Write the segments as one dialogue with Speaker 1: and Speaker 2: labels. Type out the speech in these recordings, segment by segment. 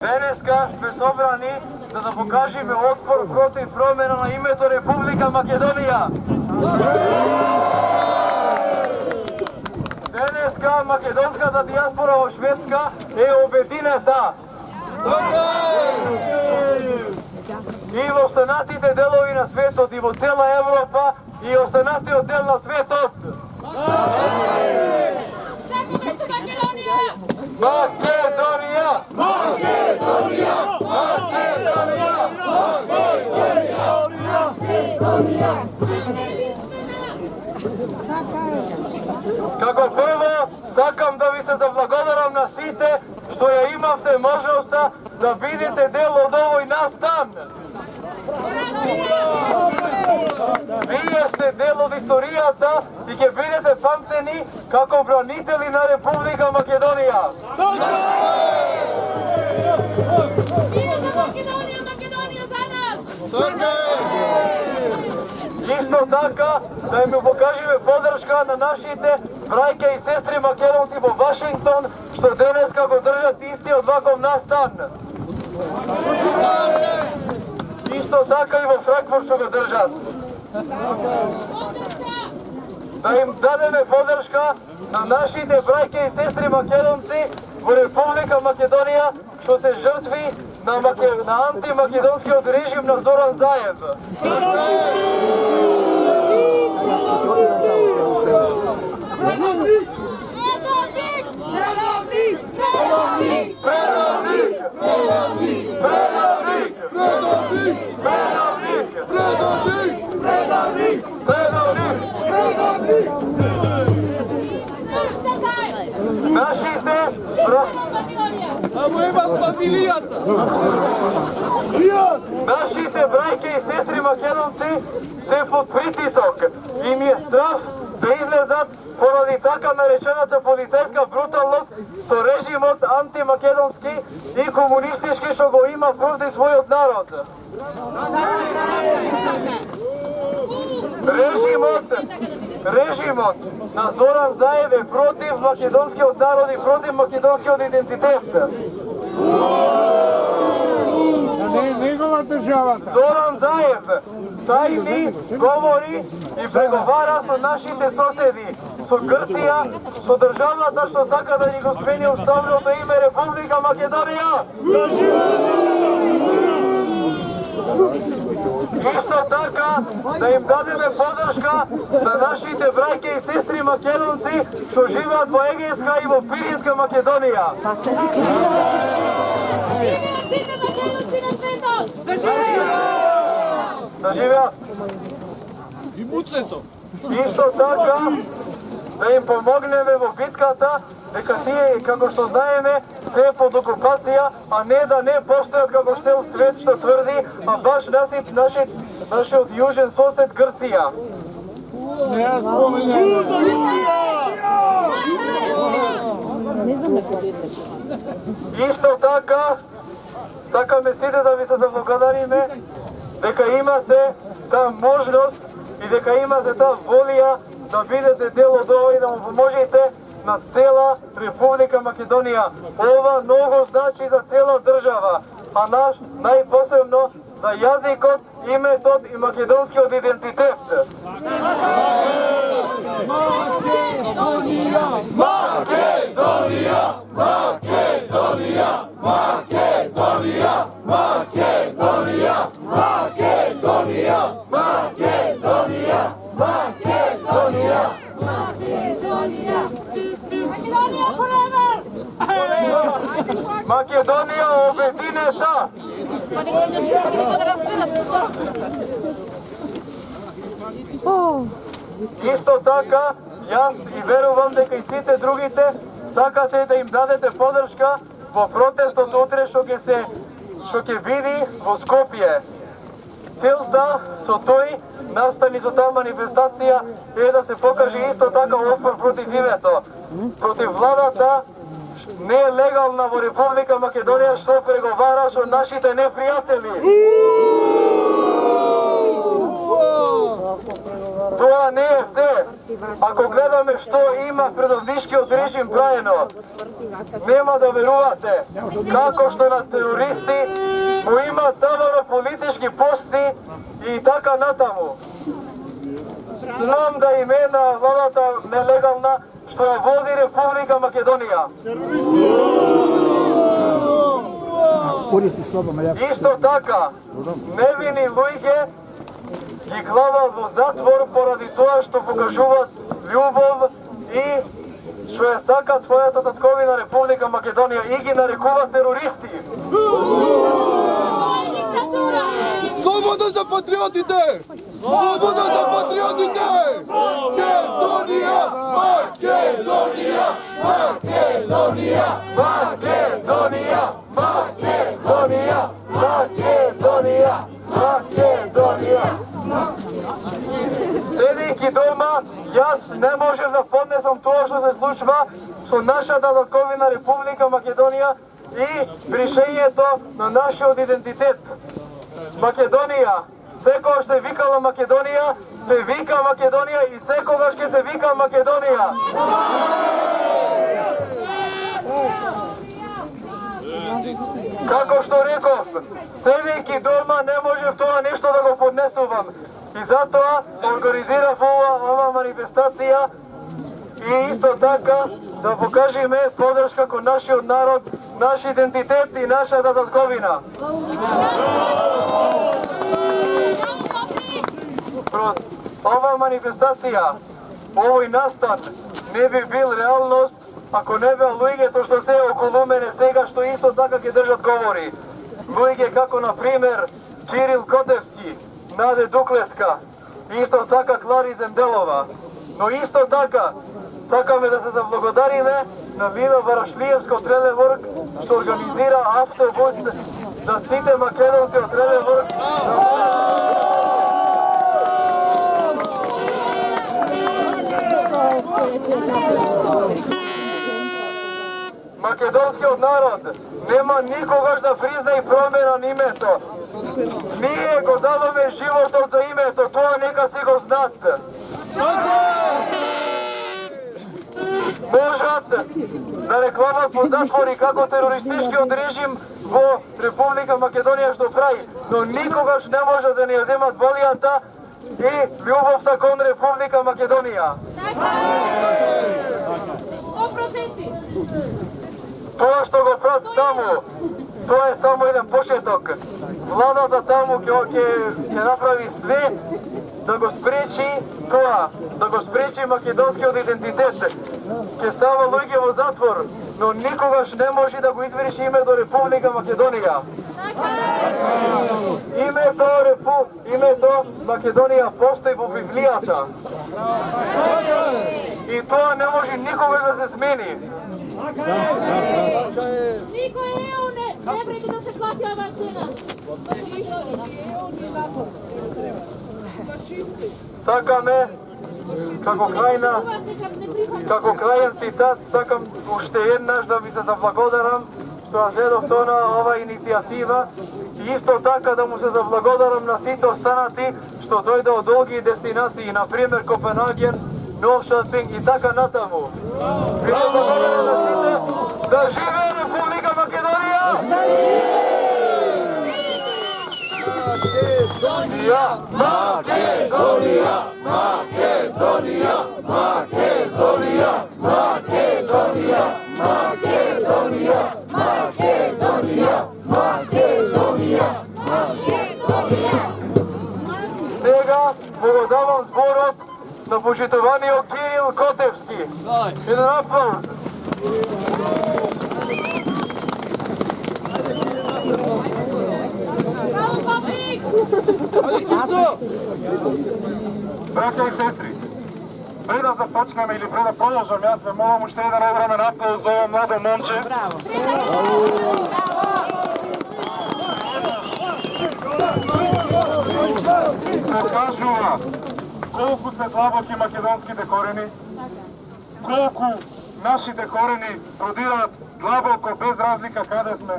Speaker 1: Денеска сме собрани за да покажеме отпор против промена на името Република Македонија. Денеска македонската диаспора во Шведска е обединета. И во останатите делови на светот, и во цела Европа, и останатиот дел на светот. Македонија! Македонија! Македонија! Македонија! Како прво, сакам да ви се заблагодарам на сите што ја имавте можноста да видите дел од овој настан. Вие сте дел од историјата и ќе бидете памтени како бранители на Република Македонија.
Speaker 2: Ние за Македонија, Македонија за нас!
Speaker 1: Исто така, да им покажеме подршка на нашите браќа и сестри македонци во Вашингтон, што денеска го држат истиот ваков настан. Исто така и во Франкфурт што го држат. Да им дадеме подршка на нашите браќа и сестри македонци во Република Македонија што се жртви на антимакедонскиот режим на Зоран Заев. Нашите браќа и сестри македонци се под притисок и ми е страв да излезат поради така наречената полицајска бруталност со режимот антимакедонски и комунистички што го има против својот народ. Режимот на Зоран Заев е против македонскиот народ и против македонскиот идентитет. Зоран Заев тајни говори и преговара со нашите соседи, со Грција, со државата што сака да ни го смени уставното име Република Македонија. Исто така да им дадеме подршка за нашите браќа и сестри македонци што живеат во Егејска и во Пиринска Македонија. Да живеат!
Speaker 3: И муцето!
Speaker 1: Исто така да им помогнеме во битката, дека тие, како што знаеме, се под окупација, а не да не постојат како штел свет што тврди, а баш нашиот јужен сосед Грција.
Speaker 3: Не ја споменам.
Speaker 1: Исто така, сакаме сите да ви се заблагодариме дека имате таа можност и дека имате таа волја да бидете дел од ова и да му поможете на цела Република Македонија. Ова многу значи за цела држава, а наш најпосебно за јазикот, иметот и македонскиот идентитет. Македонија! Македонија! Македонија! Македонија! Македонија! Македонија! Македонија! Македонија!
Speaker 2: Македонија forever!
Speaker 1: Македонија обединета! Исто така, јас и верувам дека и сите другите сакате да им дадете подршка во протестот утре што ќе биде во Скопје. Целта со тој настани со таа манифестација е да се покаже исто така отпор против името, против владата не е легална во Република Македонија што преговара со нашите непријатели. Тоа не е се. Ако гледаме што има предовнишкиот режим праено, нема да верувате како што на терористи му има тавано политички пости и така натаму. Срам да им е на владата нелегална што ја води Република Македонија. Исто така, невини луѓе ги глават во затвор поради тоа што покажуваат љубов и што ја сакат својата татковина Република Македонија и ги нарекуваат терористи.
Speaker 3: Слобода за патриотите! Слобода за патриотите! Македонија! Македонија! Македонија!
Speaker 1: Македонија! Македонија! Македонија! Македонија! Седејќи дома, јас не можев да поднесам тоа што се случва со нашата татковина Република Македонија и бришењето на нашиот идентитет. Македонија, секогаш се викала Македонија, се вика Македонија и секогаш ќе се вика Македонија. Како што реков, седејќи дома не можев тоа нешто да го поднесувам. И затоа организирав ова манифестација и исто така да покажеме подршка кон нашиот народ, наш идентитет и нашата татковина. Ова манифестација, овој настан не би бил реалност ако не беа луѓето што се околу мене сега што исто така ќе држат говори. Луѓе како на пример Кирил Котевски, Наде Дуклеска, исто така Клари Зенделова. Но исто така сакаме да се заблагодариме на Мило Варашлиевско од Трелеворг што организира автобус за сите македонци од Трелеворг. Македонскиот народ нема никогаш да призна и промена на името. Ние го даваме животот за името, тоа нека си го знаат. Можат да рекламат по затвори како терористичкиот режим во Република Македонија што прави, но никогаш не може да ни ја земат волјата и љубовта кон Република Македонија. Тоа што го прават таму, тоа е само еден почеток. Владата таму ќе направи све да го спречи тоа, да го спречи македонскиот идентитет. Ќе става луѓе во затвор, но никогаш не може да го изврши името Република Македонија. Името Македонија постои во Библијата. И тоа не може никогаш да се смени.
Speaker 2: Никој ео не вреди да се плати оваа цена.
Speaker 1: Сакаме, како крајен цитат, сакам уште еднаш да ви се заблагодарам што ја зедовте на ова иницијатива и исто така да му се заблагодарам на сите останати што дојде од долги дестинации, например Копенхаген, Новшатвинг и така натаму. Ви се благодарам на сите, да живее Република Македонија! Македонија! Македонија! Македонија! Македонија! Македонија! Македонија! Македонија! Македонија! Сега го давам зборот на почитуваниот Кирил Котевски. Еден аплауз.
Speaker 4: Браќа и сестри, пред да започнеме или пред да продолжам, јас ве молам уште еден огромен аплауз за ово младо момче. Покажува колку се длабоки македонските корени, колку нашите корени продираат длабоко без разлика каде сме,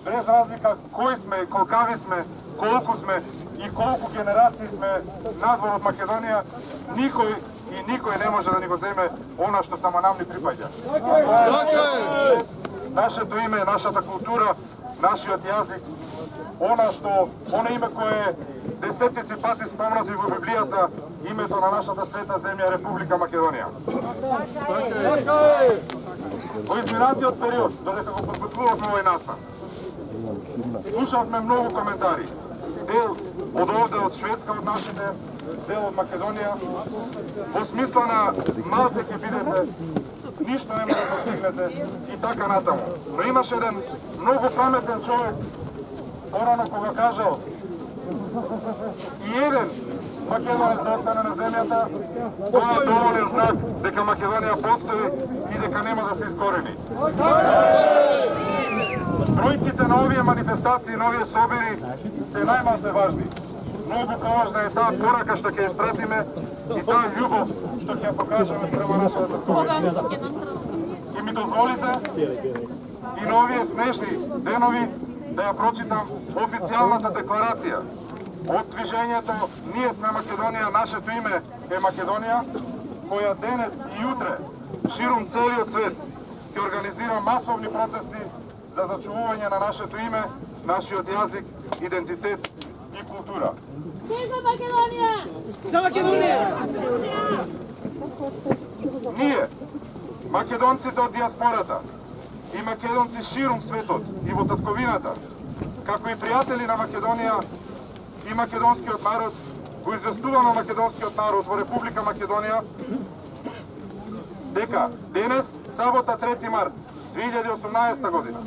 Speaker 4: без разлика кои сме, колкави сме, колку сме, и колку генерации сме надвор од Македонија, никој не може да ни го земе она што само нам ни припаѓа. Нашето име, нашата култура, нашиот јазик, она име кое е десетици пати спомнато и во Библијата, името на нашата света земја Република Македонија. Во изминатиот период, додека го подготвувавме овој настан, слушавме многу коментари. Дел од овде, од Шведска, од нашите, дел од Македонија, во смисла на малце ќе бидете, ништо нема да постигнете и така натаму. Но имаше еден многу паметен човек, порано кога кажал, и еден македонец да остане на земјата, тоа е доволен знак дека Македонија постои и дека нема да се искорени. Бројките на овие манифестации, на овие собери се најмалце важни. Многу поважна е таа порака што ќе ја испратиме и таа љубов што ќе ја покажеме према нашата црква. И ми дозволите и на овие снежни денови да ја прочитам официјалната декларација од движењето Ние сме Македонија, нашето име е Македонија, која денес и утре ширум целиот свет ќе организира масовни протести за зачувување на нашето име, нашиот јазик, идентитет и култура.
Speaker 2: За Македонија!
Speaker 5: За Македонија!
Speaker 4: Ние, македонците од диаспората и македонци ширум светот и во татковината, како и пријатели на Македонија и македонскиот народ, го известуваме македонскиот народ во Република Македонија дека денес, сабота 3 март 2018 година,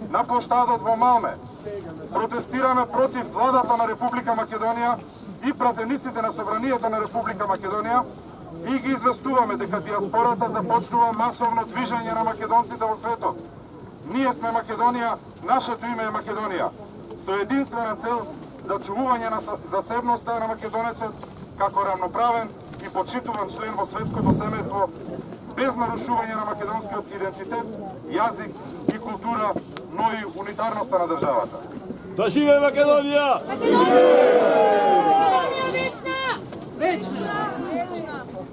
Speaker 4: на плоштадот во Малме, протестираме против владата на Република Македонија и пратениците на Собранието на Република Македонија и ги известуваме дека диаспората започнува масовно движење на македонците во светот. Ние сме Македонија, нашето име е Македонија, со единствена цел зачувување на засебноста на македонецот како равноправен и почитуван член во светското семејство, без нарушување на македонскиот идентитет, јазик и култура, но и унитарноста на државата.
Speaker 6: Да живее Македонија!
Speaker 2: Македонија вечна!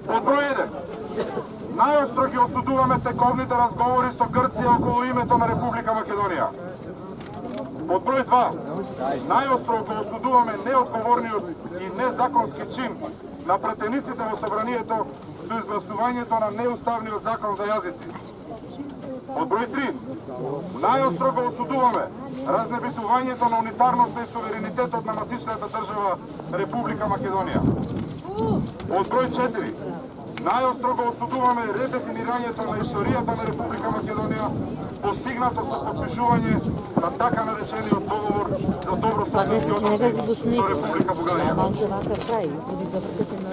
Speaker 4: Под број 1. Најостро ги осудуваме тековните разговори со Грција околу името на Република Македонија. Под број 2. Најостро го осудуваме неодговорниот и незаконски чин на пратениците во Собранието со изгласувањето на неуставниот закон за јазици. Под број 3. Најостро го осудуваме разнебитувањето на унитарноста и суверенитетот на матичната држава Република Македонија. Под број 4. Најостро го осудуваме редефинирањето на историјата на Република Македонија, постигнато со подпишување на така наречениот договор за добрососедски односи со Република Бугарија.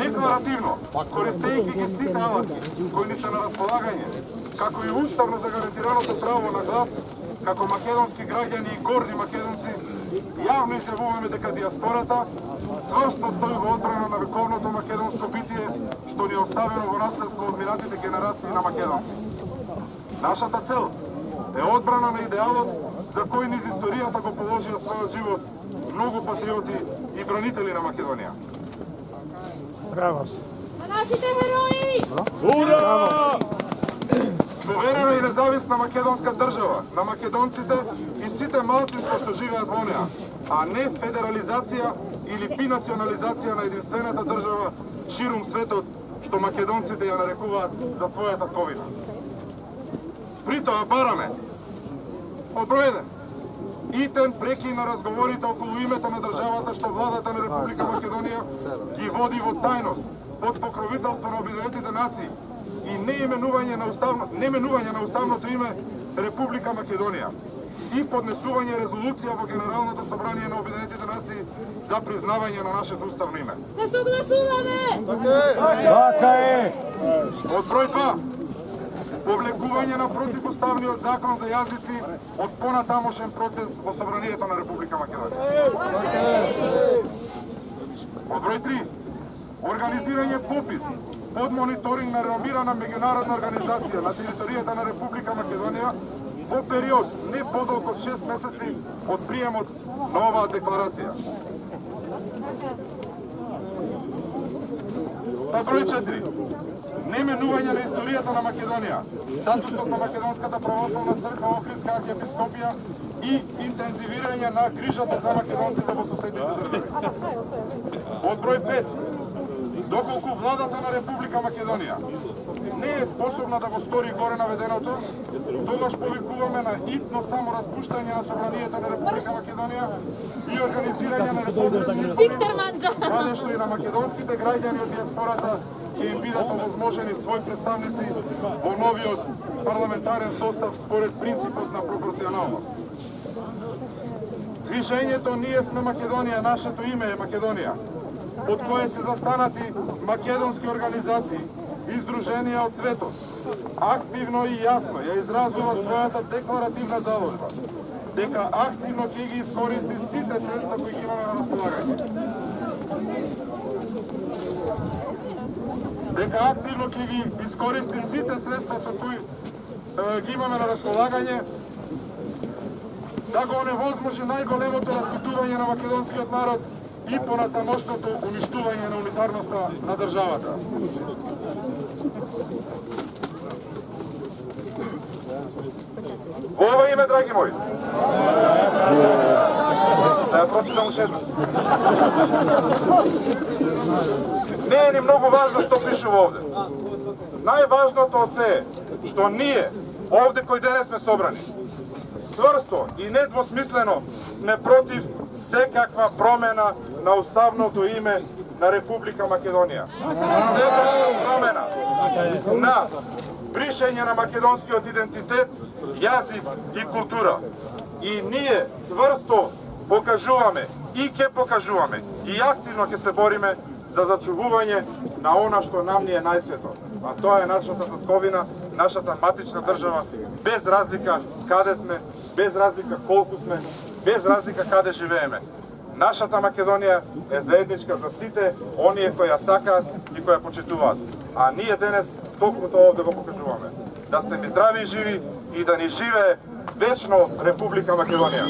Speaker 4: Декларативно, користејќи ги сите алати кои ни се на располагање, како и уставно загарантираното право на глас, како македонски граѓани и горни македонци, јавно изјавуваме дека диаспората цврсто стои во одбрана на вековното македонско битие, што ни е оставено во наследство од минатите генерации на македонци. Нашата цел е одбрана на идеалот за кој низ историјата го положија својот живот многу патриоти и бранители на Македонија.
Speaker 2: На нашите херои!
Speaker 6: Ура!
Speaker 4: Суверена и независна македонска држава на македонците и сите малцинства што живеат во неа, а не федерализација или бинационализација на единствената држава ширум светот што македонците ја нарекуваат за своја татковина. Притоа бараме од број 1. Итен прекин на разговорите околу името на државата што владата на Република Македонија ги води во тајност под покровителство на Обединетите нации и неименување на уставното име Република Македонија и поднесување резолуција во Генералното собрание на Обединетите нации за признавање на нашето уставно име.
Speaker 2: Се согласуваме!
Speaker 6: Така е!
Speaker 4: Од број 2. Повлекување на противуставниот закон за јазици од понатамошен процес во Собранието на Република Македонија. Од број 3. Организирање попис под мониторинг на реномирана меѓународна организација на територијата на Република Македонија во период не подолг од 6 месеци од приемот на оваа декларација. Под број 4. Неименување на историјата на Македонија, статусот на Македонската православна црква, Охридска архиепископија и интензивирање на грижата за македонците во соседните држави. Под број 5. Доколку владата на Република Македонија не е способна да го стори горе наведеното, тогаш повикуваме на итно само распуштање на собранието на Република Македонија и организирање на непосредни каде што и на македонските граѓани од диаспората ќе им бидат овозможени своји представници во новиот парламентарен состав според принципот на пропорционалност. Движењето Ние сме Македонија, нашето име е Македонија, под кое се застанати македонски организации и издруженија од светот, активно и јасно ја изразува својата декларативна заложба, дека активно ќе ги искористи сите средства кои ги имаме на располагање. Дека активно ќе ги искористи сите средства со кои ги имаме на располагање, да го оневозможи најголемото раскитување на македонскиот народ и понатамошното уништување на унитарноста на државата. Во ова име, драги мои, да ја прочитам уште еднаш. Не е ни многу важно што пише овде. Најважното од се е што ние, овде кои денес сме собрани, цврсто и недвосмислено сме против секаква промена на уставното име на Република Македонија. Секаква промена на бришење на македонскиот идентитет, јазик и култура. И ние цврсто покажуваме и ќе покажуваме и активно ќе се бориме за зачувување на она што нам ни е најсвето. А тоа е нашата татковина, нашата матична држава, без разлика каде сме, без разлика колку сме, без разлика каде живееме. Нашата Македонија е заедничка за сите оние кои ја сакаат и кои ја почитуваат. А ние денес токму тоа овде го покажуваме. Да сте ни здрави и живи и да ни живее вечно Република Македонија.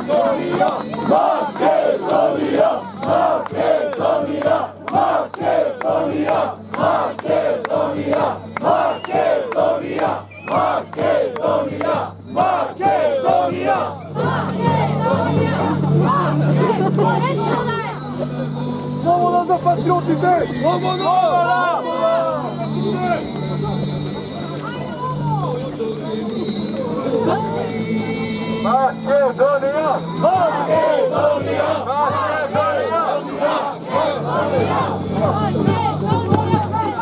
Speaker 4: Македонија, Македонија, Македонија, Македонија, Македонија, Македонија, Македонија, Македонија.
Speaker 3: Слобода за патриотите! Слобода!
Speaker 1: Македонија! Македонија! Македонија!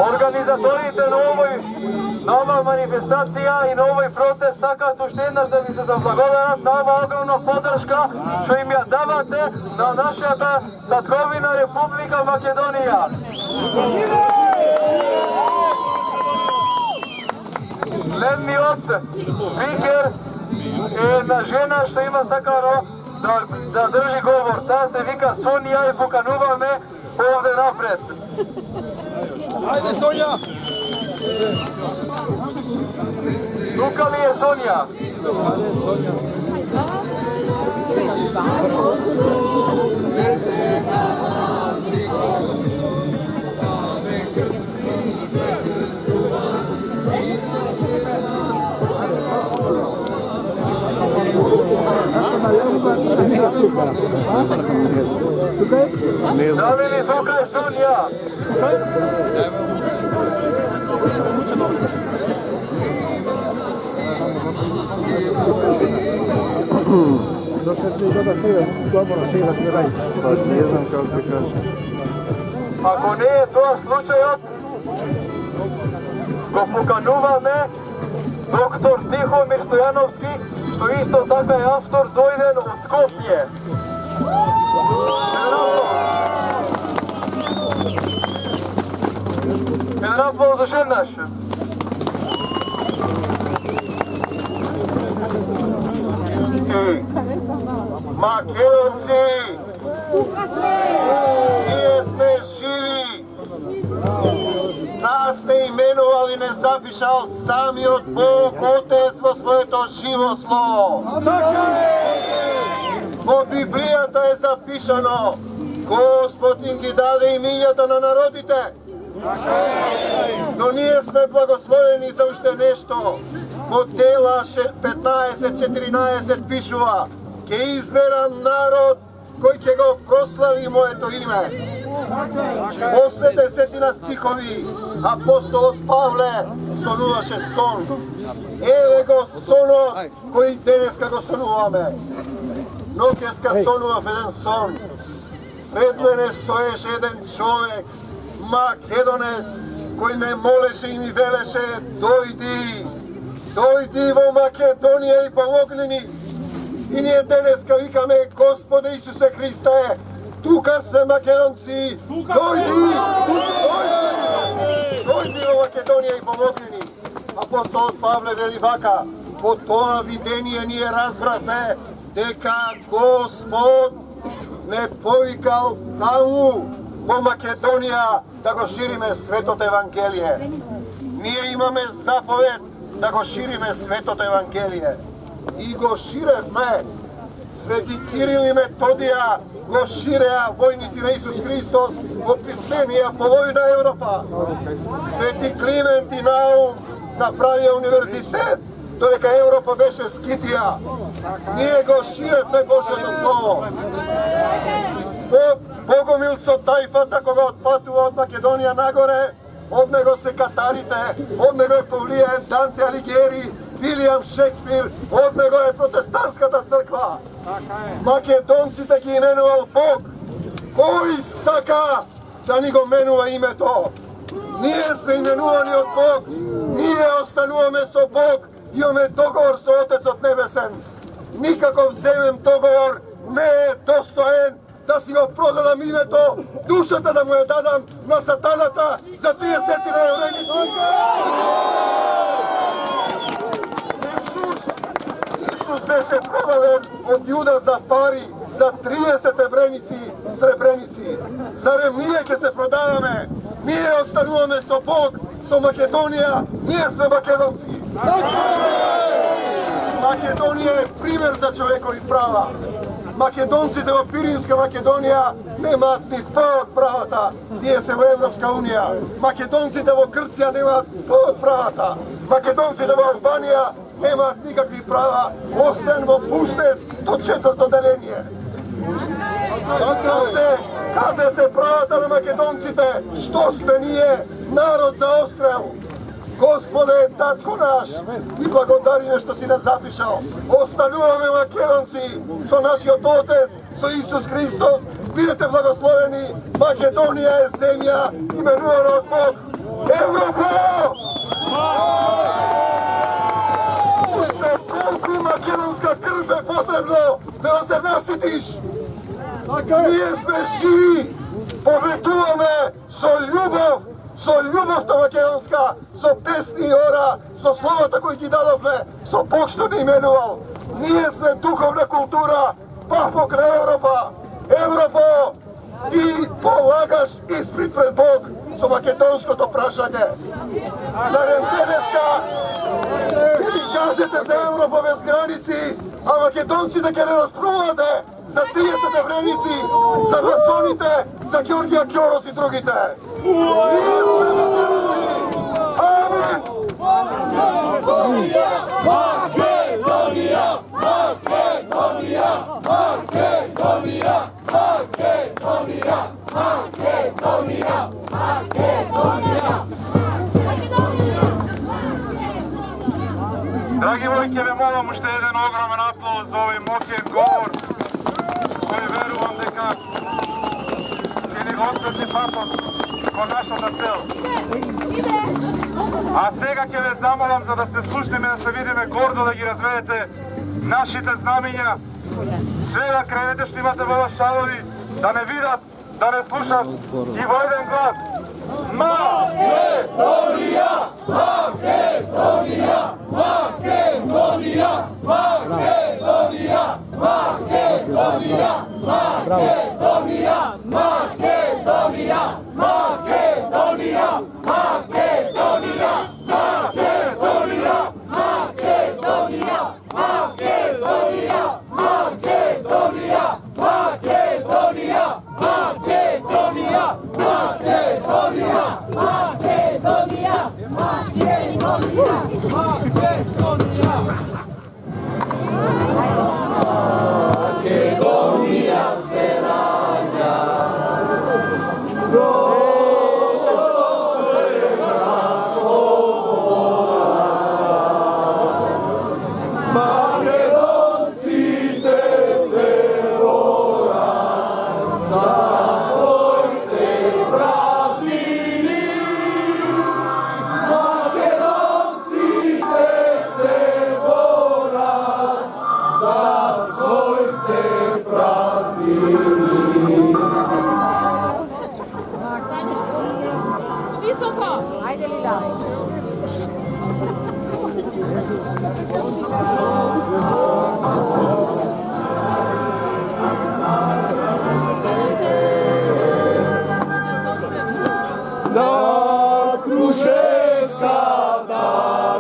Speaker 1: Организаторите на оваа манифестација и на овој протест сакаат уште еднаш да ви се заблагодарат на оваа огромна подршка што им ја давате на нашата татковина Република Македонија. Следниот спикер е една жена што има сакано да држи говор. Таа се вика Сонија и покануваме овде напред.
Speaker 3: Ајде, Сонја!
Speaker 1: Тука ли е Сонја?
Speaker 3: Ајде, Сонја!
Speaker 1: Завели тука е Сонја! Ако не е тоа случајот, го покануваме доктор Тихомир Стојановски, што исто така е автор, дојден од Скопје. Еден аплауз за еднаш.
Speaker 4: Македонци, ние сме живи. Нас не именували, не запишали
Speaker 5: напишал самиот Бог Отец во своето живо слово. Во Библијата е запишано, Господ им ги даде имињата на народите. Но ние сме благословени за уште нешто. Во Дела 15:14 пишува: ќе изберам народ кој ќе го прослави моето име. После 10 стихови апостолот Павле сонуваше сон. Еве го сонот кој денеска го сонуваме. Ноќеска сонував еден сон. Пред мене стоеше еден човек, македонец, кој ме молеше и ми велеше: дојди, дојди во Македонија и помогни ни. И ние денеска викаме: Господе Исусе Христе, тука сме македонци, дојди, дојди во Македонија и помогни ни. Апостолот Павле вели вака: по тоа видение ние разбравме дека Господ не повикал таму во Македонија да го шириме светото Евангелие. Ние имаме заповед да го шириме светото Евангелие. И го ширевме. Свети Кирил и Методија го ширеа војници на Исус Христос во писменија по војна Европа. Свети Климент и Наум направија универзитет, додека Европа беше Скитија. Ние го ширевме Божјото Слово. Богомил со тајфата кога отпатува од Македонија нагоре, од него се катарите, од него е повлијаен Данте Алигиери, Вилијам Шекспир, од него е протестантската црква. Македонците ги именувал Бог. Кој сака да ни го менува името? Ние сме именувани од Бог. Ние остануваме со Бог. Имаме договор со Отецот Небесен. Никаков земен договор не е достоен да си го продадам името, душата да му ја дадам на сатаната за 30 евреници. Исус беше продаден од Јуда за пари, за 30 евреници, сребреници. Зарем ние ќе се продаваме? Ние остануваме со Бог, со Македонија, ние сме македонци. Македонија е пример за човекови права. Македонците во Пиринска Македонија немаат ни П од правата. Тие се во Европска Унија. Македонците во Грција немаат П од правата. Македонците во Албанија немаат никакви права, освен во пустец до 4-то деление. Каде се правата на македонците? Што сме ние? Народ за острел. Господе, татко наш, и благодариме што си нас запишал. Остануваме македонци со нашиот Отец, со Исус Христос. Бидете благословени. Македонија е земја именувана од Бог. Европа! Уште колку македонска крв е потребно да се наситиш. Ние сме живи, победуваме со љубов, со љубовта македонска, со песни и ора, со словата кои ги дадовме, со Бог што ни именувал. Ние сме духовна култура, па покрај Европа. Европа, ти полагаш испит пред Бог со македонското прашање. Зарем денеска ви кажете за Европа без граници, а македонците ќе не расправувате за 30 евреници, за масоните, за Ѓорѓија Ќорос и другите. Ние сме македонци. Амин! Македонија! Македонија! Македонија! Македонија! Македонија! Македонија! Македонија!
Speaker 1: Драги мои, ќе ве молам уште еден огромен аплауз за овој мокен говор, кој верувам дека ќе ни го осветли патот во нашата цел. А сега ќе ве замолам за да се слушнеме, да се видиме гордо, да ги разведете нашите знамиња. Све да кренете што имате во шалови, да не видат, да не слушат и во еден глас. Македонија! Македонија! Македонија! Македонија! Македонија! Македонија! Македонија! Македонија! Македонија! Македонија!
Speaker 2: Visoko!
Speaker 7: Ajde Lila.
Speaker 5: Da Kruševska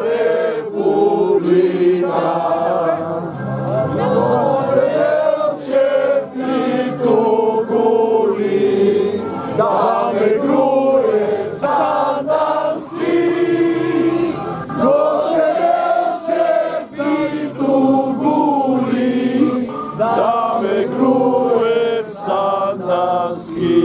Speaker 5: republika Delče pitu guli Da me gruje sandanski Goce delče pitu guli Da me gruje sandanski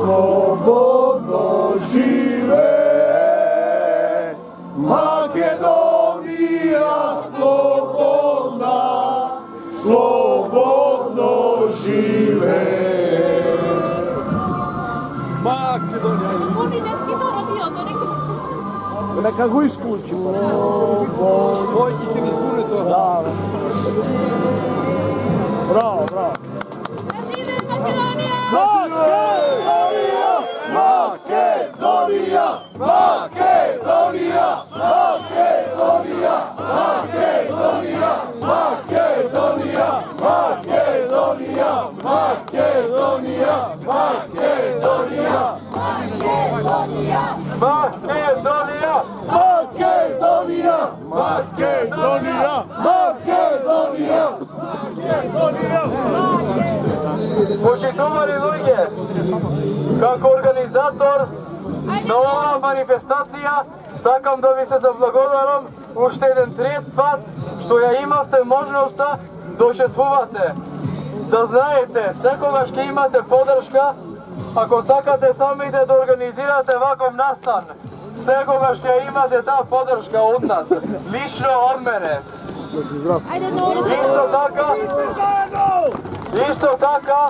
Speaker 5: Slobodno žive Makedonija slobodna, slobodno žive.
Speaker 3: Makedonija.
Speaker 2: Oni dečki to rodio, to neki...
Speaker 3: Neka go iskuči. Vojki ti mi ispune to. Da. Bravo, bravo.
Speaker 2: Da žive Makedonija!
Speaker 5: Makedonija! Makedonija! Makedonija! Makedonija! Makedonija! Makedonija! Makedonija! Makedonija!
Speaker 1: Makedonija!
Speaker 5: Makedonija! Makedonija! Makedonija! Makedonija!
Speaker 1: Poštovani ľudia, kako organizator na ova manifestacija sakam da vi se zablagodarom ušte jedan tret pat što ja imavte možnošta došествувате. Da znajete, sekogaš ki imate podrška, ako sakate samite da organizirate ovakav nastan, sekogaš ki imate ta podrška od nas, lično od mene.
Speaker 2: Ajde, dobro se...
Speaker 1: Isto така,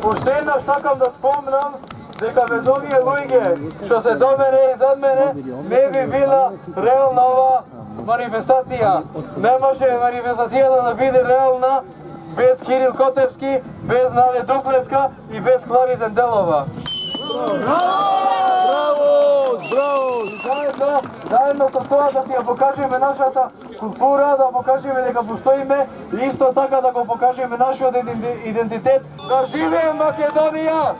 Speaker 1: уште еднаш сакам да спомнам дека без овие луѓе што се до мене и зад мене не би била реална ова манифестација. Не може манифестацијата да биде реална без Кирил Котевски, без Наде Дуплеска и без Клари Зенделова. Заедно со тоа да си ја покажеме нашата култура, да покажеме дека постоиме и исто така да го покажеме нашиот идентитет. Да живее Македонија!